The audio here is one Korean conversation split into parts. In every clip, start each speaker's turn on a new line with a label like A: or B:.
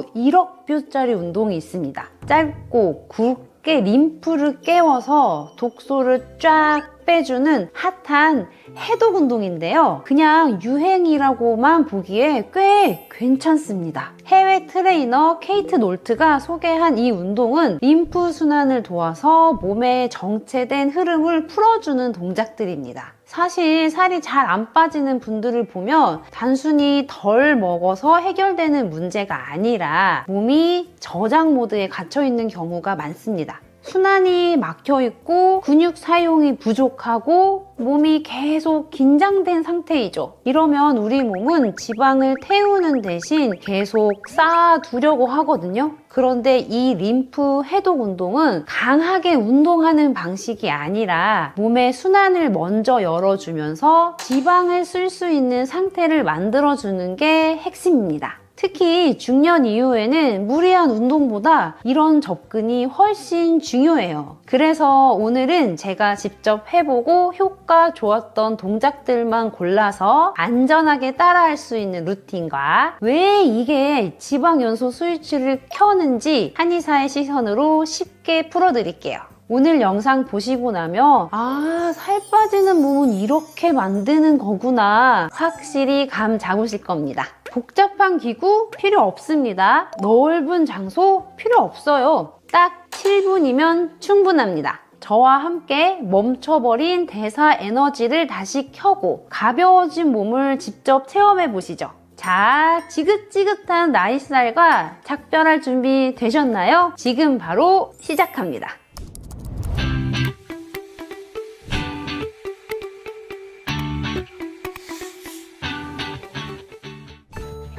A: 무려 1억 뷰짜리 운동이 있습니다. 짧고 굵게 림프를 깨워서 독소를 쫙 빼주는 핫한 해독 운동인데요. 그냥 유행이라고만 보기에 꽤 괜찮습니다. 해외 트레이너 케이트 놀트가 소개한 이 운동은 림프 순환을 도와서 몸의 정체된 흐름을 풀어주는 동작들입니다. 사실 살이 잘 안 빠지는 분들을 보면 단순히 덜 먹어서 해결되는 문제가 아니라 몸이 저장 모드에 갇혀 있는 경우가 많습니다. 순환이 막혀 있고 근육 사용이 부족하고 몸이 계속 긴장된 상태이죠. 이러면 우리 몸은 지방을 태우는 대신 계속 쌓아두려고 하거든요. 그런데 이 림프 해독 운동은 강하게 운동하는 방식이 아니라 몸의 순환을 먼저 열어주면서 지방을 쓸 수 있는 상태를 만들어주는 게 핵심입니다. 특히 중년 이후에는 무리한 운동보다 이런 접근이 훨씬 중요해요. 그래서 오늘은 제가 직접 해보고 효과 좋았던 동작들만 골라서 안전하게 따라할 수 있는 루틴과 왜 이게 지방연소 스위치를 켜는지 한의사의 시선으로 쉽게 풀어드릴게요. 오늘 영상 보시고 나면 살 빠지는 몸은 이렇게 만드는 거구나 확실히 감 잡으실 겁니다. 복잡한 기구 필요 없습니다. 넓은 장소 필요 없어요. 딱 7분이면 충분합니다. 저와 함께 멈춰버린 대사 에너지를 다시 켜고 가벼워진 몸을 직접 체험해 보시죠. 자, 지긋지긋한 나이살과 작별할 준비 되셨나요? 지금 바로 시작합니다.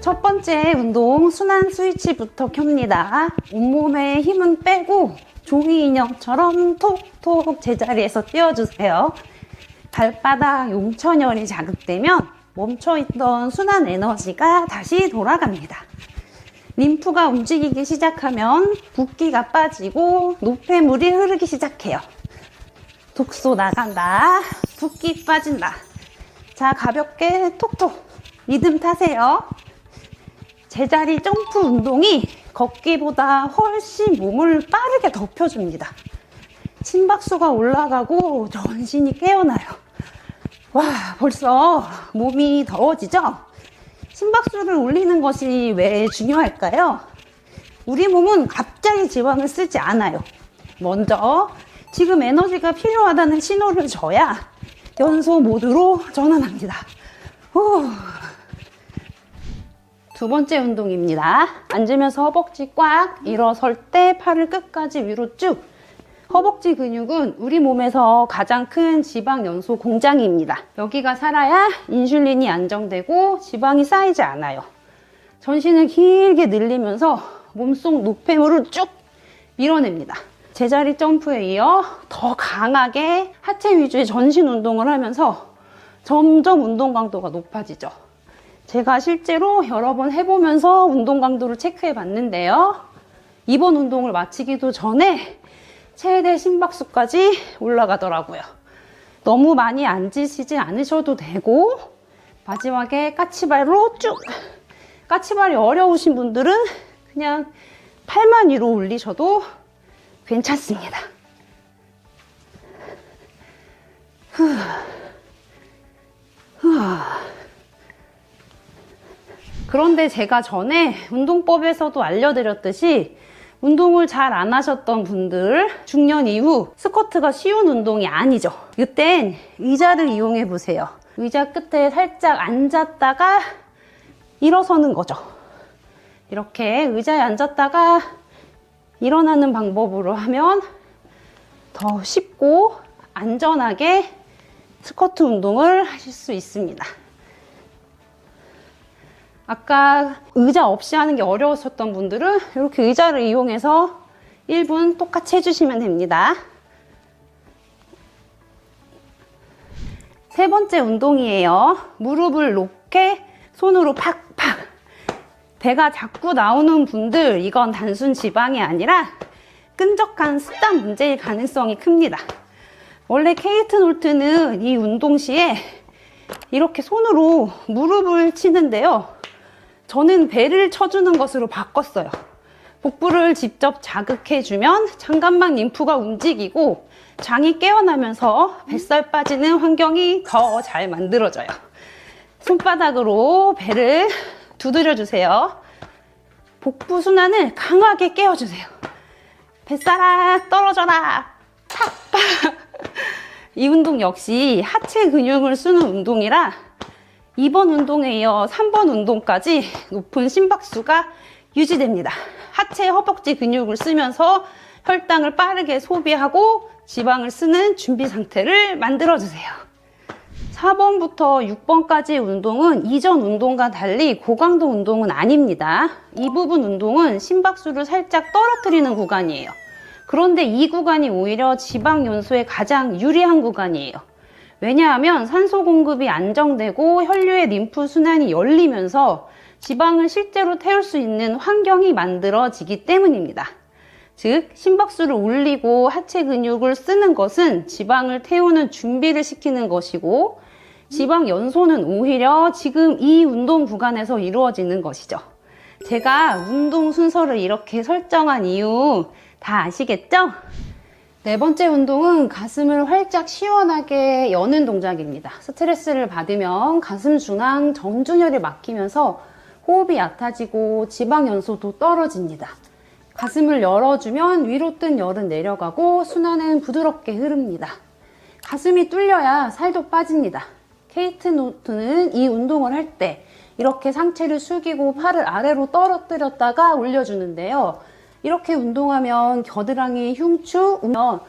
A: 첫 번째 운동 순환 스위치부터 켭니다. 온몸에 힘은 빼고 종이 인형처럼 톡톡 제자리에서 띄워주세요. 발바닥 용천열이 자극되면 멈춰있던 순환 에너지가 다시 돌아갑니다. 림프가 움직이기 시작하면 붓기가 빠지고 노폐물이 흐르기 시작해요. 독소 나간다. 붓기 빠진다. 자, 가볍게 톡톡 리듬 타세요. 제자리 점프 운동이 걷기보다 훨씬 몸을 빠르게 덮여줍니다. 심박수가 올라가고 전신이 깨어나요. 와, 벌써 몸이 더워지죠? 심박수를 올리는 것이 왜 중요할까요? 우리 몸은 갑자기 지방을 쓰지 않아요. 먼저 지금 에너지가 필요하다는 신호를 줘야 연소 모드로 전환합니다. 두 번째 운동입니다. 앉으면서 허벅지 꽉 일어설 때 팔을 끝까지 위로 쭉. 허벅지 근육은 우리 몸에서 가장 큰 지방 연소 공장입니다. 여기가 살아야 인슐린이 안정되고 지방이 쌓이지 않아요. 전신을 길게 늘리면서 몸속 노폐물을 쭉 밀어냅니다. 제자리 점프에 이어 더 강하게 하체 위주의 전신 운동을 하면서 점점 운동 강도가 높아지죠. 제가 실제로 여러 번 해보면서 운동 강도를 체크해 봤는데요. 이번 운동을 마치기도 전에 최대 심박수까지 올라가더라고요. 너무 많이 앉으시지 않으셔도 되고 마지막에 까치발로 쭉. 까치발이 어려우신 분들은 그냥 팔만 위로 올리셔도 괜찮습니다. 그런데 제가 전에 운동법에서도 알려드렸듯이 운동을 잘 안 하셨던 분들, 중년 이후 스쿼트가 쉬운 운동이 아니죠. 이땐 의자를 이용해 보세요. 의자 끝에 살짝 앉았다가 일어서는 거죠. 이렇게 의자에 앉았다가 일어나는 방법으로 하면 더 쉽고 안전하게 스쿼트 운동을 하실 수 있습니다. 아까 의자 없이 하는 게 어려웠었던 분들은 이렇게 의자를 이용해서 1분 똑같이 해주시면 됩니다. 세 번째 운동이에요. 무릎을 높게 손으로 팍팍. 배가 자꾸 나오는 분들, 이건 단순 지방이 아니라 끈적한 습관 문제일 가능성이 큽니다. 원래 케이트 놀트는 이 운동 시에 이렇게 손으로 무릎을 치는데요. 저는 배를 쳐주는 것으로 바꿨어요. 복부를 직접 자극해주면 장간막 림프가 움직이고 장이 깨어나면서 뱃살 빠지는 환경이 더 잘 만들어져요. 손바닥으로 배를 두드려주세요. 복부 순환을 강하게 깨워주세요. 뱃살아 떨어져라. 탁! 이 운동 역시 하체 근육을 쓰는 운동이라 2번 운동에 이어 3번 운동까지 높은 심박수가 유지됩니다. 하체 허벅지 근육을 쓰면서 혈당을 빠르게 소비하고 지방을 쓰는 준비 상태를 만들어주세요. 4번부터 6번까지 운동은 이전 운동과 달리 고강도 운동은 아닙니다. 이 부분 운동은 심박수를 살짝 떨어뜨리는 구간이에요. 그런데 이 구간이 오히려 지방 연소에 가장 유리한 구간이에요. 왜냐하면 산소 공급이 안정되고 혈류의 림프 순환이 열리면서 지방을 실제로 태울 수 있는 환경이 만들어지기 때문입니다. 즉, 심박수를 올리고 하체 근육을 쓰는 것은 지방을 태우는 준비를 시키는 것이고, 지방 연소는 오히려 지금 이 운동 구간에서 이루어지는 것이죠. 제가 운동 순서를 이렇게 설정한 이유 다 아시겠죠? 네 번째 운동은 가슴을 활짝 시원하게 여는 동작입니다. 스트레스를 받으면 가슴 중앙 정준혈이 막히면서 호흡이 얕아지고 지방 연소도 떨어집니다. 가슴을 열어주면 위로 뜬 열은 내려가고 순환은 부드럽게 흐릅니다. 가슴이 뚫려야 살도 빠집니다. 케이트 노트는 이 운동을 할 때 이렇게 상체를 숙이고 팔을 아래로 떨어뜨렸다가 올려주는데요. 이렇게 운동하면 겨드랑이 흉추면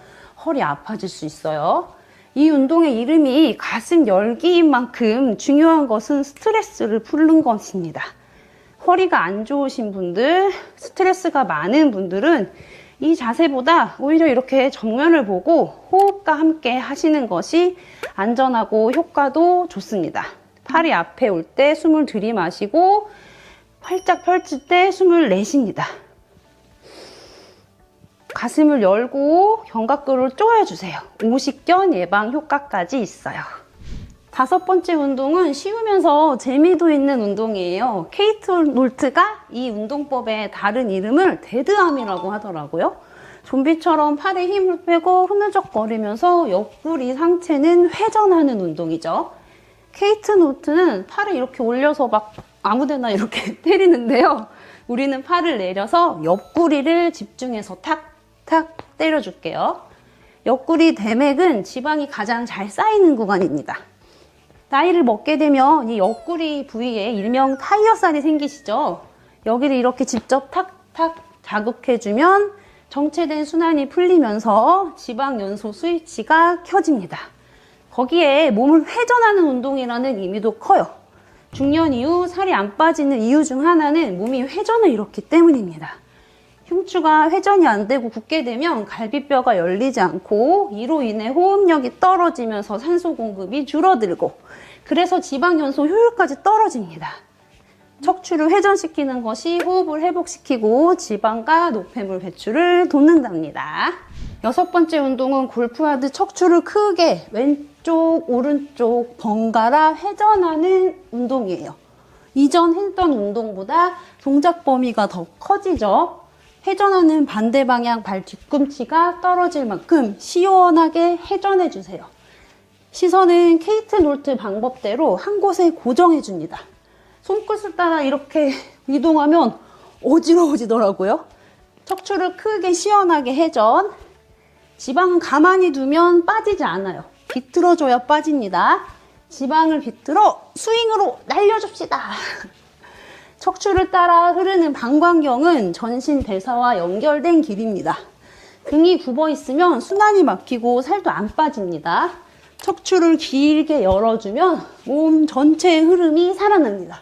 A: 허리 아파질 수 있어요. 이 운동의 이름이 가슴 열기인 만큼 중요한 것은 스트레스를 푸는 것입니다. 허리가 안 좋으신 분들, 스트레스가 많은 분들은 이 자세보다 오히려 이렇게 정면을 보고 호흡과 함께 하시는 것이 안전하고 효과도 좋습니다. 팔이 앞에 올 때 숨을 들이마시고 활짝 펼칠 때 숨을 내쉽니다. 가슴을 열고 견갑골을 조여주세요. 오십견 예방 효과까지 있어요. 5번째 운동은 쉬우면서 재미도 있는 운동이에요. 케이트 놀트가 이 운동법의 다른 이름을 데드암이라고 하더라고요. 좀비처럼 팔에 힘을 빼고 흐느적거리면서 옆구리 상체는 회전하는 운동이죠. 케이트 노트는 팔을 이렇게 올려서 막 아무데나 이렇게 때리는데요. 우리는 팔을 내려서 옆구리를 집중해서 탁탁 때려줄게요. 옆구리 대맥은 지방이 가장 잘 쌓이는 구간입니다. 나이를 먹게 되면 이 옆구리 부위에 일명 타이어살이 생기시죠? 여기를 이렇게 직접 탁탁 자극해주면 정체된 순환이 풀리면서 지방 연소 스위치가 켜집니다. 거기에 몸을 회전하는 운동이라는 의미도 커요. 중년 이후 살이 안 빠지는 이유 중 하나는 몸이 회전을 잃었기 때문입니다. 흉추가 회전이 안 되고 굳게 되면 갈비뼈가 열리지 않고 이로 인해 호흡력이 떨어지면서 산소 공급이 줄어들고 그래서 지방 연소 효율까지 떨어집니다. 척추를 회전시키는 것이 호흡을 회복시키고 지방과 노폐물 배출을 돕는답니다. 6번째 운동은 골프하듯 척추를 크게 왼쪽, 오른쪽 번갈아 회전하는 운동이에요. 이전 했던 운동보다 동작 범위가 더 커지죠. 회전하는 반대 방향 발 뒤꿈치가 떨어질 만큼 시원하게 회전해주세요. 시선은 케이트 놀트 방법대로 한 곳에 고정해줍니다. 손끝을 따라 이렇게 이동하면 어지러워지더라고요. 척추를 크게 시원하게 회전. 지방은 가만히 두면 빠지지 않아요. 비틀어줘야 빠집니다. 지방을 비틀어 스윙으로 날려줍시다. 척추를 따라 흐르는 방광경은 전신 대사와 연결된 길입니다. 등이 굽어 있으면 순환이 막히고 살도 안 빠집니다. 척추를 길게 열어주면 몸 전체의 흐름이 살아납니다.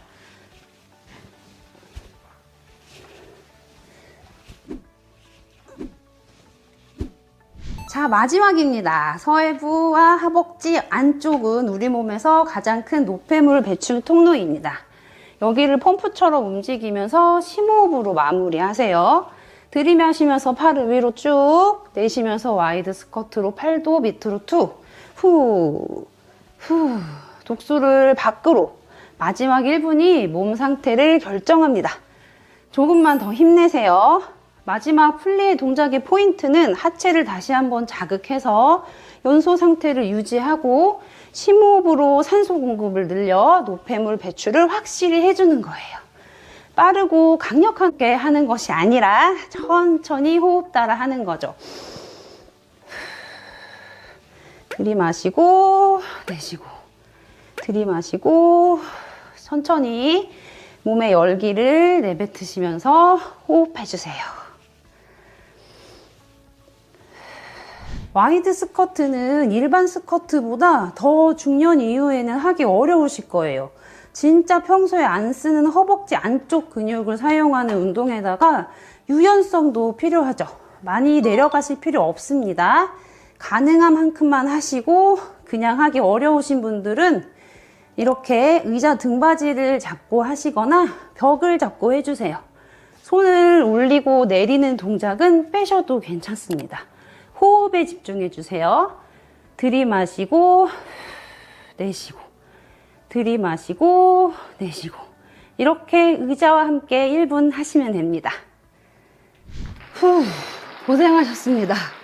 A: 자, 마지막입니다. 서해부와 하복지 안쪽은 우리 몸에서 가장 큰 노폐물 배출 통로입니다. 여기를 펌프처럼 움직이면서 심호흡으로 마무리하세요. 들이마시면서 팔을 위로 쭉, 내쉬면서 와이드 스쿼트로 팔도 밑으로 툭, 후, 후. 독소를 밖으로 마지막 1분이 몸 상태를 결정합니다. 조금만 더 힘내세요. 마지막 플리의 동작의 포인트는 하체를 다시 한번 자극해서 연소 상태를 유지하고 심호흡으로 산소 공급을 늘려 노폐물 배출을 확실히 해주는 거예요. 빠르고 강력하게 하는 것이 아니라 천천히 호흡 따라 하는 거죠. 들이마시고 내쉬고, 들이마시고 천천히 몸의 열기를 내뱉으시면서 호흡해주세요. 와이드 스쿼트는 일반 스쿼트보다 더 중년 이후에는 하기 어려우실 거예요. 진짜 평소에 안 쓰는 허벅지 안쪽 근육을 사용하는 운동에다가 유연성도 필요하죠. 많이 내려가실 필요 없습니다. 가능한 만큼만 하시고, 그냥 하기 어려우신 분들은 이렇게 의자 등받이를 잡고 하시거나 벽을 잡고 해주세요. 손을 올리고 내리는 동작은 빼셔도 괜찮습니다. 호흡에 집중해 주세요. 들이마시고 내쉬고, 들이마시고 내쉬고, 이렇게 의자와 함께 1분 하시면 됩니다. 고생하셨습니다.